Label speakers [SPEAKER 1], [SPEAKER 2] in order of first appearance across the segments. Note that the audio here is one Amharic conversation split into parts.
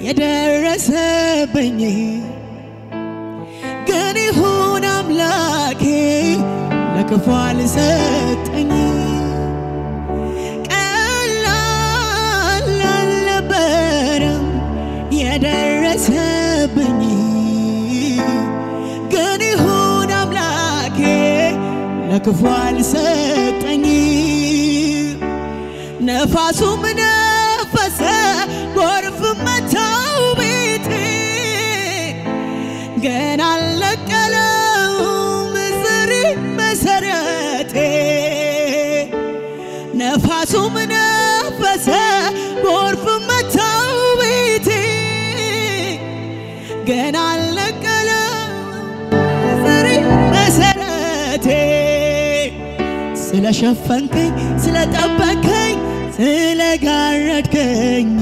[SPEAKER 1] የደረሰብኝ ግን ይሁን አምላኬ ለክፉ አልሰጠኝ ቀላል አልነበረም የደረሰብኝ ግን ይሁን አምላኬ ለክፉ አልሰጠኝ ነፋሱም ነፈሰ ጎርፍ መታው ቤቴ ገና አልነቀለውም ዝሪ መሰረቴ ነፋሱም ነፈሰ ጎርፍ መታው ቤቴ ገና አልነቀለውም ዝሪ መሰረቴ ስለሸፈንከኝ ስለጠበቅከኝ ስለጋረድከኝ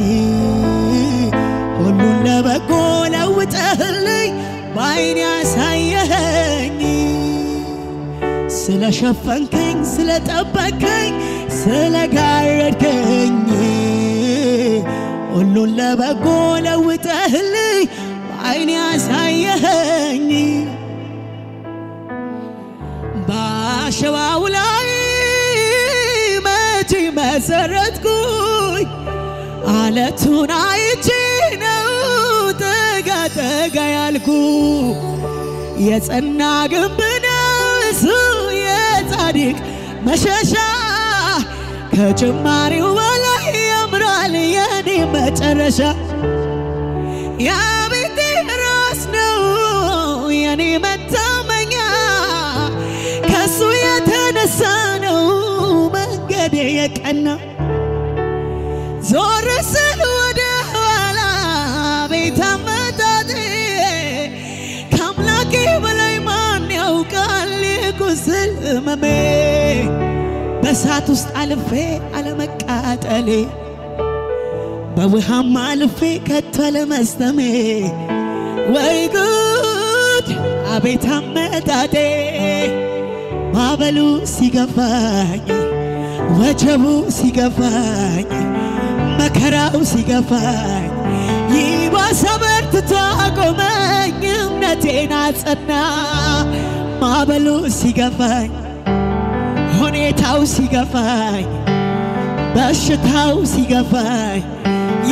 [SPEAKER 1] ሁሉን ለበጎ ለውጠህልኝ ባይኔ ያሳየኸኝ ስለሸፈንከኝ ስለጠበቅከኝ ስለጋረድከኝ ሁሉን ለበጎ ለውጠህልኝ ባይኔ ያሳየኸኝ ባሸዋው ላይ መሰረትኩኝ አለቱን አይቼ ነው ጠጋ ጠጋ ያልኩ የጸና ግንብ ነው እሱ የጻድቅ መሸሻ ከጭማሪው በላይ ያምራል የኔ መጨረሻ የቤቴ ራስ ነው የኔ መታመኛ ከሱ የተነሳ ነው መንገዴ የቀና ዞር ስል ወደ ኋላ ቤት አመጣጤ ከአምላኬ በላይ ማን ያውቃል የቁስል ህመሜ በእሳት ውስጥ አልፌ አለመቃጠሌ በውሃም አልፌ ከቶ አለመስጠሜ ወይ ጉድ አቤት አመጣጤ ማዕበሉ ሲገፋኝ ወጀቡ ሲገፋኝ መከራው ሲገፋኝ ይባስ በርትቶ አቆመኝ እምነቴን አጸና ማዕበሉ ሲገፋኝ ሁኔታው ሲገፋኝ በሽታው ሲገፋኝ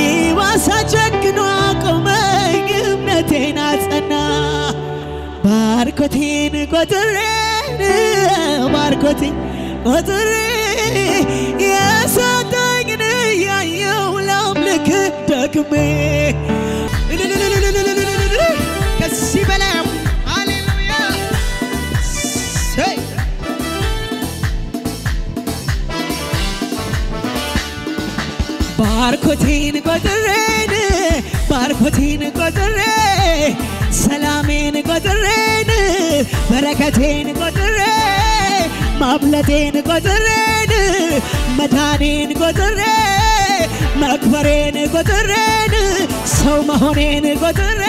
[SPEAKER 1] ይባስ ጀግኖ አቆመኝ እምነቴን አጸና ባርኮቴን ቆጥሬ ባርኮቴን ቆጥሬ የሰጠኝን ያየው ላምልክ ደግሜ ከዚህ በላይ ሃሌሉያ ባርኮቴን ቆጥሬ ባርኮቴን ቆጥሬ ሰላሜን ቆጥሬ በረከቴን ቆጥሬ ማብለቴን ቆጥሬ መዳኔን ቆጥሬ መክበሬን ቆጥሬ ሰው መሆኔን ቆጥሬ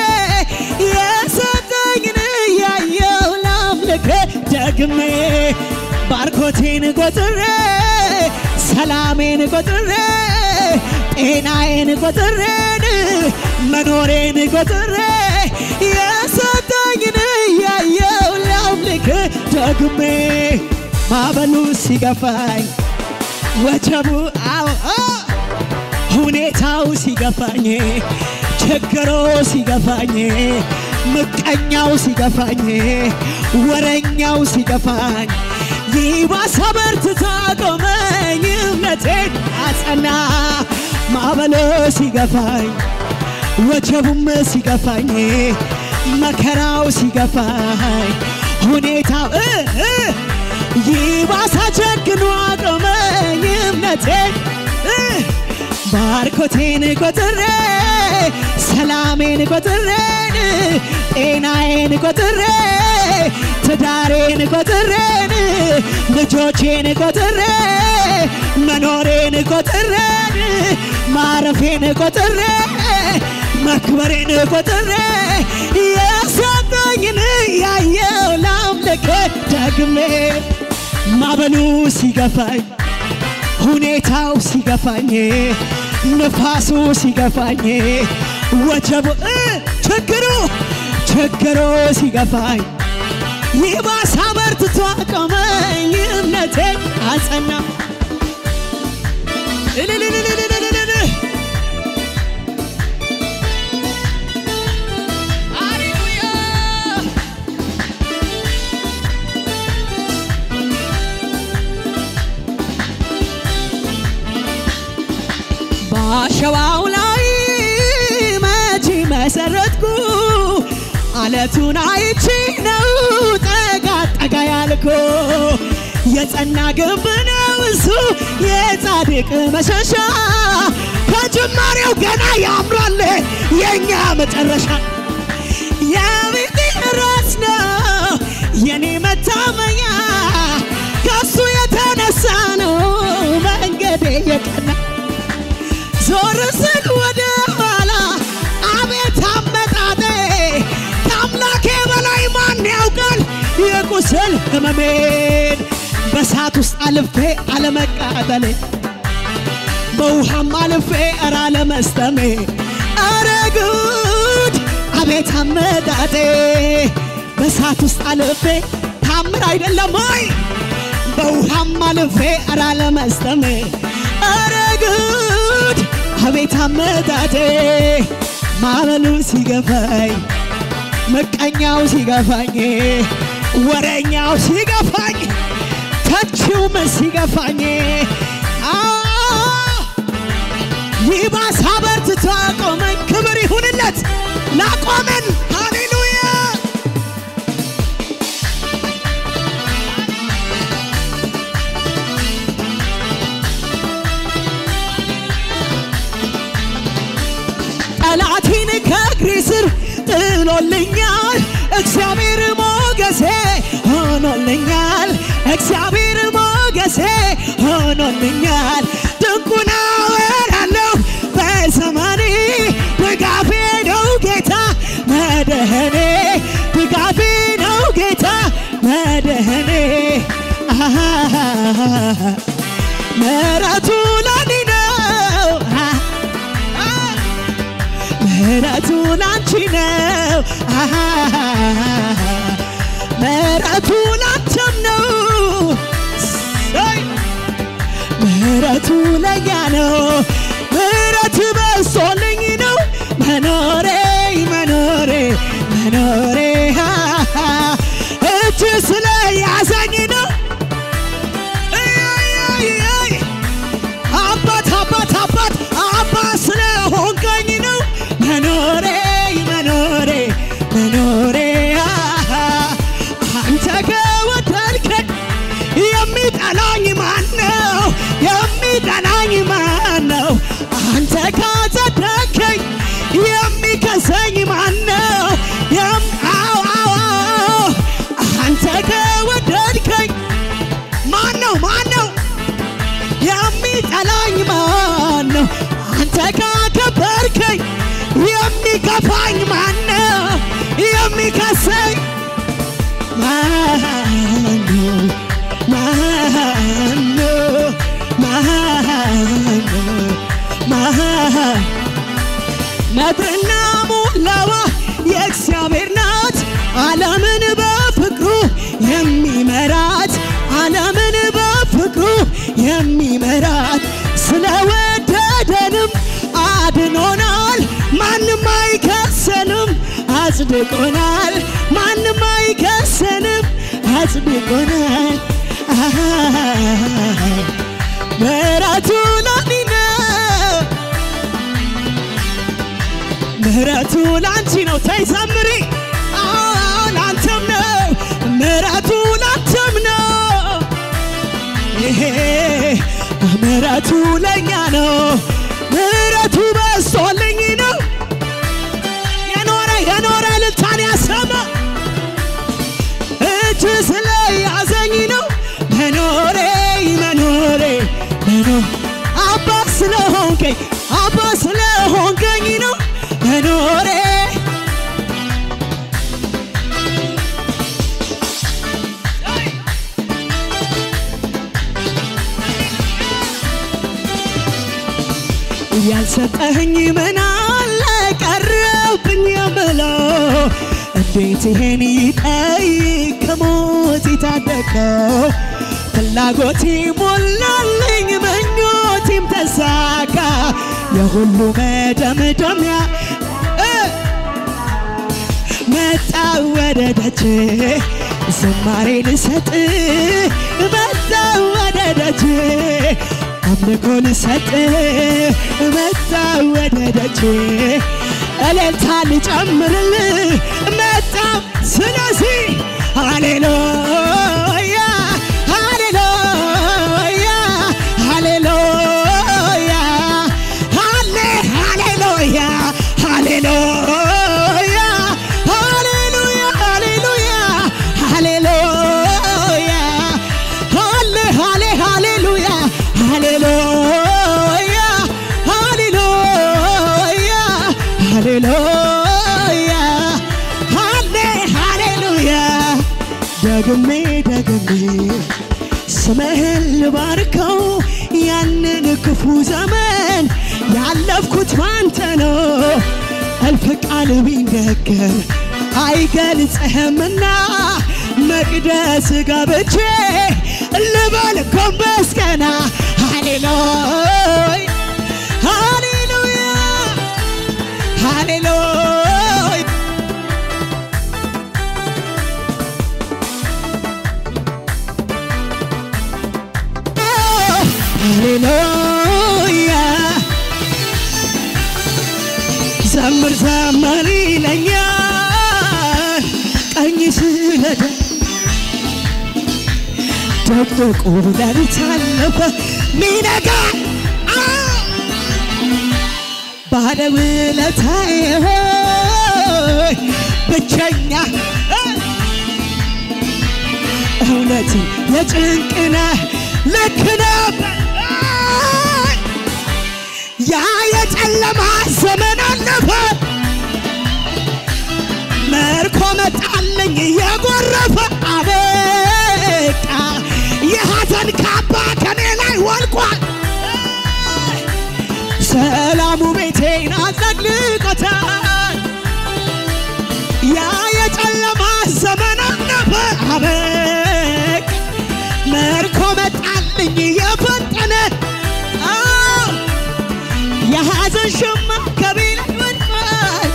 [SPEAKER 1] የሰጠኝን ያየው ላምልክ ደግሜ ባርኮቴን ቆጥሬ ሰላሜን ቆጥሬ ጤናዬን ቆጥሬ መኖሬን ቆጥሬ የሰጠኝን ያየው ላምልክ ደግሜ ማዕበሉ ሲገፋኝ ወጀቡ ሁኔታው ሲገፋኝ ችግሩ ሲገፋኝ ምቀኛው ሲገፋኝ ወረኛው ሲገፋኝ ይባስ በርትቶ አቆመኝ እምነቴን አጸና ማዕበሉ ሲገፋኝ ወጀቡም ሲገፋኝ መከራው ሲገፋኝ ሁኔታው ይባስ ጀግኖ አቆመኝ እምነቴን ባርኮቴን ቆጥሬ ሰላሜን ቆጥሬ ጤናዬን ቆጥሬ ትዳሬን ቆጥሬ ልጆቼን ቆጥሬ መኖሬን ቆጥሬ ማረፌን ቆጥሬ መክበሬን ቆጥሬ የሰጠኝን ያየው ላምልክ ደግሜ ማዕበሉ ሲገፋኝ ሁኔታው ሲገፋኝ ንፋሱ ሲገፋኝ ወጀቡ ችግሩ ሲገፋኝ ይባስ አበርትቶ አቆመኝ እምነቴን አጸና ባሸዋው ላይ መቼ መሰረትኩ አለቱን አይቼ ነው ጠጋ ያልኩ የጸና ግንብ ነው እሱ የጻድቅ መሸሻ ከጅማሬው ገና ያምራል የኛ መጨረሻ የቤቴ ራስ ነው የኔ መታመኛ ከሱ የተነሳ ነው መንገዴ የቀና ዞር ስል ወደ ኋላ አቤት አመጣጤ ከአምላኬ በላይ ማን ያውቃል የቁስል ህመሜን በሳት ውስጥ አልፌ አለመቃጠሌ በውሃም አልፌ አለመስጠሜ ኧረ ጉድ አቤት አመጣጤ በሳት ውስጥ አልፌ ታምር አይደለም ወይ በውሃም አልፌ አለመስጠሜ ኧረ ጉድ አቤት አመጣጤ ማዕበሉ ሲገፋኝ ምቀኛው ሲገፋኝ ወሬኛው ሲገፋኝ ተቺውም ሲገፋኝ ይባስ አበርትቶ አቆመኝ ክብር ይሁንለት ላቆመን ሃሌሉያ ጠላቴን ከእግሬ ስር ጥሎልኛል እግዚአብሔር ሞገሴ ሆኖልኛል እግዚአብሔር ሞገሴ ሆኖልኛል ድንቁን አወራለሁ በዘመኔ ድጋፌ ነው ጌታ መድኃኔ ድጋፌ ነው ጌታ መድኃኔ ምሕረቱ ለኔ ነው ምሕረቱ ላንቺ ነው ምሕረቱ ላንተም ነው ምሕረቱ ለኛ ነው ምሕረት በዝቶልኝ ነው መኖሬ እጅ ስለያዘኝ ነው አባት ስለሆንከኝ ነው መኖሬ አንተ ከወደድከኝ የሚጠላኝ ማነው አንተ ካጸደቅከኝ የሚከሰኝ ማነው አንተ ከወደድከኝ ማነው የሚጠላኝ ማነው አንተ ካከበርከኝ የሚከፋኝ ማነው የሚከሰኝ ምድርና ሙላዋ የእግዚአብሔር ናት ዓለምን በፍቅሩ የሚመራት ስለወደደንም አድኖናል ማንም አይከሰንም አጽድቆናል ማንም አይከሰንም አጽድቆናል ምሕረቱ ለኔ ነው ምሕረቱ ላንቺ ነው ተይዘምሪ ላንተም ነው ምሕረቱ ላንተም ነው ምሕረቱ ለኛ ነው ምሕረቱ በዝቶልኝ ነው የኖረ ልልታን ያሰማ እጅ ስለያዘኝ ነው መኖሬ አባት ስለሆንከኝ ነው መኖሬ ያልሰጠኸኝ ምን አለ ቀረ ሆነብኝ የምለው እንዴት ይሄን ይጠይቅ ከሞት የታደገው ፍላጎቴ ሞላልኝ ምኞቴም ተሳካ የሁሉ መደምደሚያ መጣ ወደ ደጅ ዝማሬ ልሰጥ መጣ ወደ ደጅ አምልኮ ልሰጥ መጣ ወደ ደጅ እልልታ ልጨምርልህ መጣ ስለዚህ ሃሌሉያ ሃሌሉያ ሃሌሉያ ሃሌሉያ ሃሌሉያ ሃሌሉያ ሃሌሉያ ሃሌሉያ ሃሌሉያ ሃሌሉያ ሃሌሉያ ሃሌሉያ ሃሌሉያ ደግሜ ስምህን ልባርከው ያንን ክፉ ዘመን ያለፍኩት ባንተ ነው እልፍ ቃል ቢነገር አይገልጽህምና መቅደስ ገብቼ ልበል ጎንበስ ቀና ሃሌሉያ ሃሌሉያ ሃሌሉያ ሃሌሉያ ዘምር ዘምር ይለኛል ቀኝ ስለደ ደቅቆ ሌሊት አለፈ ሚነጋ ባለውለታዬ ሆይ ብቸኛ እውነት የጭንቅነ ልክ ነበር ያ የጨለማ ዘመን አለፈ መርኮ መጣልኝ የጎረፈ አበቃ የሐዘን ካባ ከኔ ላይ ወልቋል ሰላሙ ቤቴን አጥለቅልቆታል ያ የጨለማ ዘመን አለፈ አበቃ መርኮ መጣልኝ የፈጠነ የሐዘን ሸማ ከቤት ወድቋል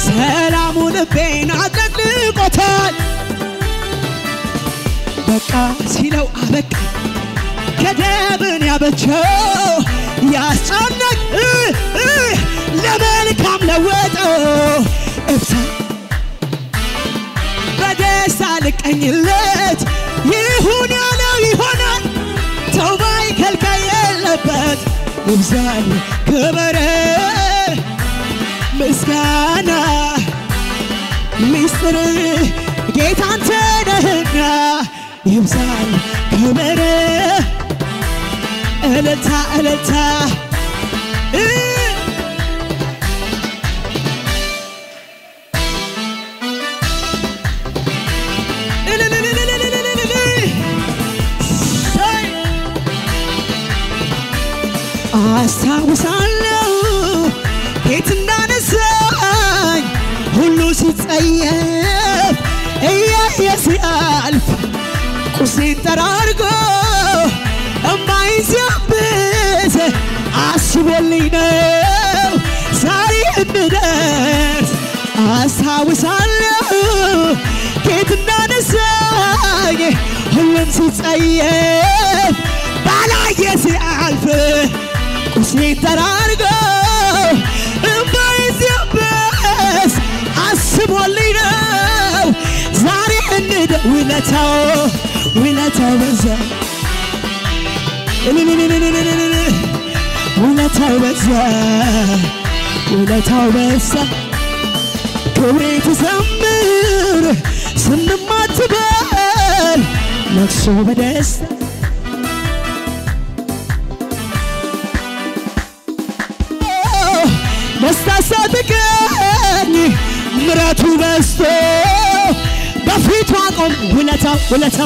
[SPEAKER 1] ሰላሙ ልቤን አጥለቅልቆታል በቃ ሲለው አበቃ ገደብን ያበጀው ያስጨነቅ ለመልካም ለወጠው እብሳ በደስታ ልቀኝለት ይሁን ያለው ይሆናል ተውባይ ከልካይ የለበት ይብዛል ክብር ምስጋና ሚስጥር ጌታ አንተ ነህና ይብዛል ክብር እልልታ እልልታ አስታውሳለሁ የት እንዳነሳኝ ሁሉ ሲጸየፍ እያየ ሲያልፍ ቁስሌን ጠራርጎ እምባዬን ሲያብስ አስቦልኝ ነው ዛሬ እንድደርስ አስታውሳለሁ የት እንዳነሳኝ ሁሉም ሲጸየፍ ባላየ ሲያልፍ ቁስሌን ጠራርጎ እምባዬን ሲያብስ አስቦልኝ ነው ዛሬ ውለታው በዛ ውለታው በዛ ክብሬ ትዘምር ስንማትበል ለቅሶ በደስታ ደስታ ሳትገኝ ምሕረቱ በዝቶ በፊቱ አቆም ውለታው በዛ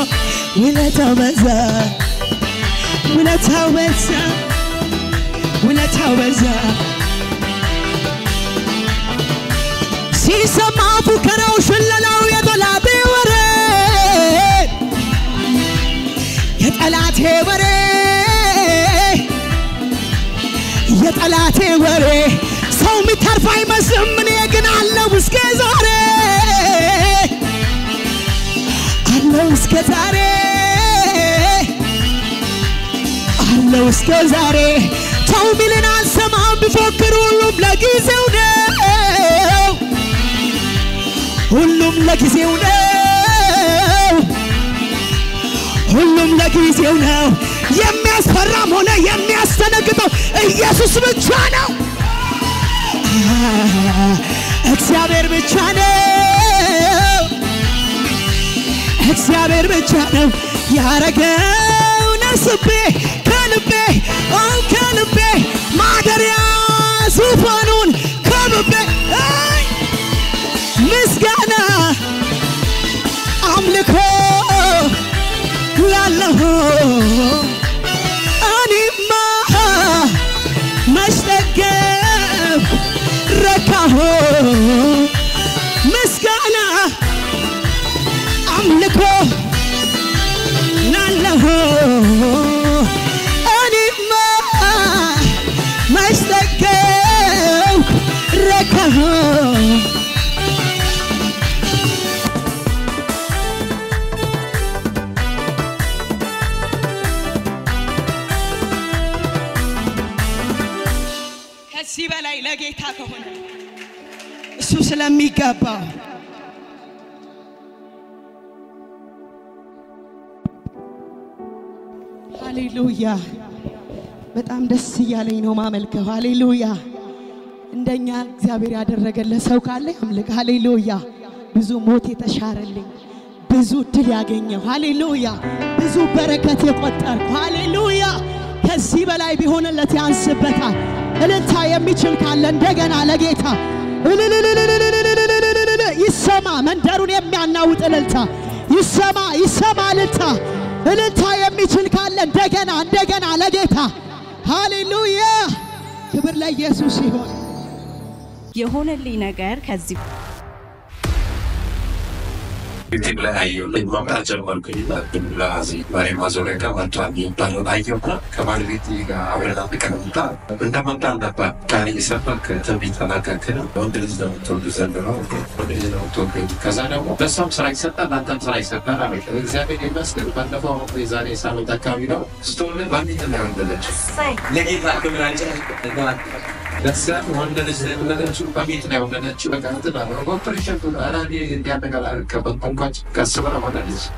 [SPEAKER 1] ውለታው በዛ ሲሰማ ፉከራው ሽለላው የጠላቴ ወሬ የጠላቴ ወሬ የጠላቴ ወሬ ሰው ሚተርፍ አይመስልም እኔ ግን አለው እስከ ዛሬ አለው እስከ ዛሬ አለው እስከ ዛሬ ሰው ሚልን አልሰማም ቢፎክር ሁሉም ለጊዜው ነው ሁሉም ለጊዜው ነው ሁሉም ለጊዜው ነው የሚያስፈራም ሆነ የሚያስተነግጠው ኢየሱስ ብቻ ነው እግዚአብሔር ብቻ ነው እግዚአብሔር ብቻ ነው ያረገው ነስቤ ከልቤ ከልቤ ማደሪያ ዙፋኑን ከልቤ ምስጋና አምልኮ ላለሁ እኔማ መሽጠገብ ረካሁ ምስጋና አምልኮ ላለሁ እኔማ መሽጠገብ ረካሁ ከዚህ በላይ ለጌታ ከሆነ እሱ ስለሚገባው ሃሌሉያ በጣም ደስ ይያለኝ ነው ማመልከው ሃሌሉያ እንደኛ እግዚአብሔር ያደረገለ ሰው ካለ ያምልክ ሃሌሉያ ብዙ ሞት የተሻረልኝ ብዙ ድል ያገኘው ሃሌሉያ ብዙ በረከት የቆጠርኩ ሃሌሉያ ከዚህ በላይ ቢሆንለት ያንስበታል እልልታ የሚችል ካለ እንደገና ለጌታ ይሰማ መንደሩን የሚያናውጥ እልልታ ይሰማ እልልታ የሚችል ካለ እንደገና ለጌታ ሃሌሉያ ክብር ለኢየሱስ ይሁን
[SPEAKER 2] የሆነልኝ ነገር ከዚህ
[SPEAKER 3] People are you like Mamaja or Kila, Lazi, Mazoreka, Matani, Panolayaka, Kamaliti, Avela Picanata, and Tamatanda, Tani Sapak, Tabitanaka, don't is the to December, but it is not talking to Kazana. The some size at Lantans Rice at Paramit, exactly invested, but the form of Izani Samata Camino, stolen money and down the ledge. Negative like a Raja. That's one that is another two permit now that you got the operation to Aradi in the Apagala customer of that is.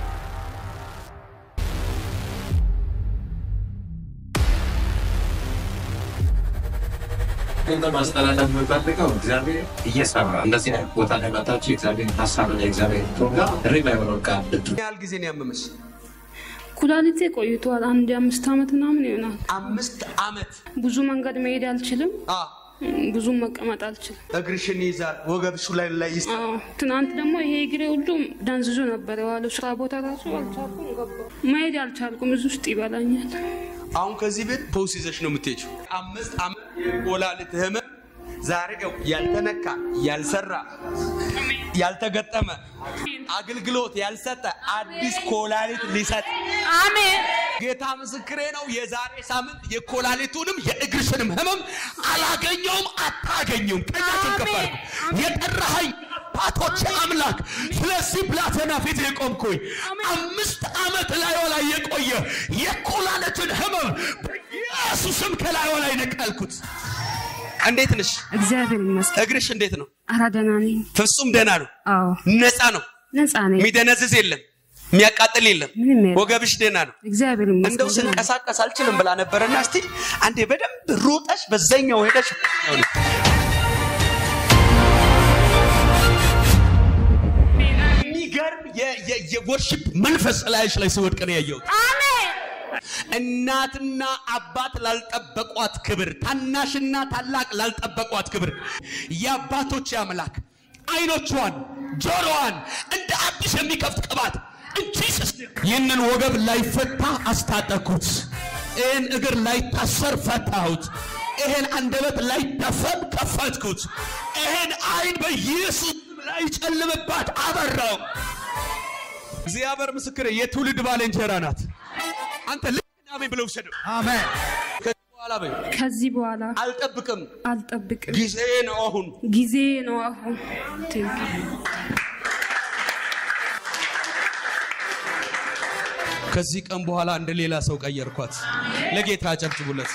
[SPEAKER 3] In the master and we got the go, exactly. Yes, I'm understanding what I have attached, exactly. Has happened exactly. Remember, God.
[SPEAKER 4] ኩላሊቴ ቆይቷል አንድ 5 አመት ምናምን ይሆናል
[SPEAKER 5] 5 አመት
[SPEAKER 4] ብዙ መንገድ መሄድ አልችልም ብዙ መቀመጥ አልችልም
[SPEAKER 5] እግርሽን ይዛል ወገብሽ ላይ ይስ
[SPEAKER 4] ትናንት ደግሞ ይሄ እግሬ ሁሉ ዳንዝዞ ነበር ያለው ስራ ቦታ ራሱ አልቻልኩም ገባ መሄድ አልቻልኩም ብዙ ውስጥ ይበላኛል
[SPEAKER 5] አሁን ከዚህ ቤት ፖስ ይዘሽ ነው የምትሄጂው 5 አመት ኩላሊት ህመም ዛሬ ያልተነካ ያልሰራ ያልተገጠመ አገልግሎት ያልሰጠ አዲስ ኮላሊት ሊሰጥ
[SPEAKER 4] አሜን
[SPEAKER 5] ጌታ ምስክሬ ነው የዛሬ ሳምንት የኮላሊቱንም የእግርሽንም ህመም አላገኘውም አታገኙም ከኛችን ከፈርኩ የጠራኸኝ ፓቶች አምላክ ስለዚህ ብላቴና ፊት የቆምኩኝ 5 አመት ላይ የቆየ የኮላሊትን ህመም በኢየሱስም ከላይ ላይ ነቀልኩት እንዴት ነሽ እግዚአብሔር ይመስገን እግርሽ እንዴት ነው አራደና ነኝ ፍጹም ደህና ነው አዎ ነፃ ነው ሚደነዝዝ የለም ሚያቃጥል የለም ወገብሽ ደህና ነው እግዚአብሔር ይመስገን እንደው ስንቀሳቀስ አልችልም ብላ ነበርና እስቲ አንዴ በደንብ ሮጠሽ በዛኛው ሄደሽ ሚገርም የወርሺፕ መንፈስ ላይሽ ላይ ሲወድቅ ነው ያየው አሜን እናትና አባት ላልጠበቋት ክብር ታናሽና ታላቅ ላልጠበቋት ክብር ያባቶች አምላክ አይኖቿን ጆሮዋን እንደ አዲስ የሚከፍት ቅባት ኢየሱስ ይህንን ወገብ ላይ ፈታ አስታጠቁት ይህን እግር ላይ ታሰር ፈታሁት ይህን አንደበት ላይ ደፈን ከፈትኩት ይህን አይን በኢየሱስ እንዳይጨልምባት አበራው። እግዚአብሔር ምስክሬ የትውልድ ባልንጀራ ናት። አንተ ልክ አሜን ብለው ወሰዱ። አሜን።
[SPEAKER 4] ከዚህ በኋላ
[SPEAKER 5] አልጠብቅም።
[SPEAKER 4] ጊዜ ነው አሁን።
[SPEAKER 5] ከዚህ ቀን በኋላ እንደ ሌላ ሰው ቀየርኳት። ለጌታ አጨብጭቡለት።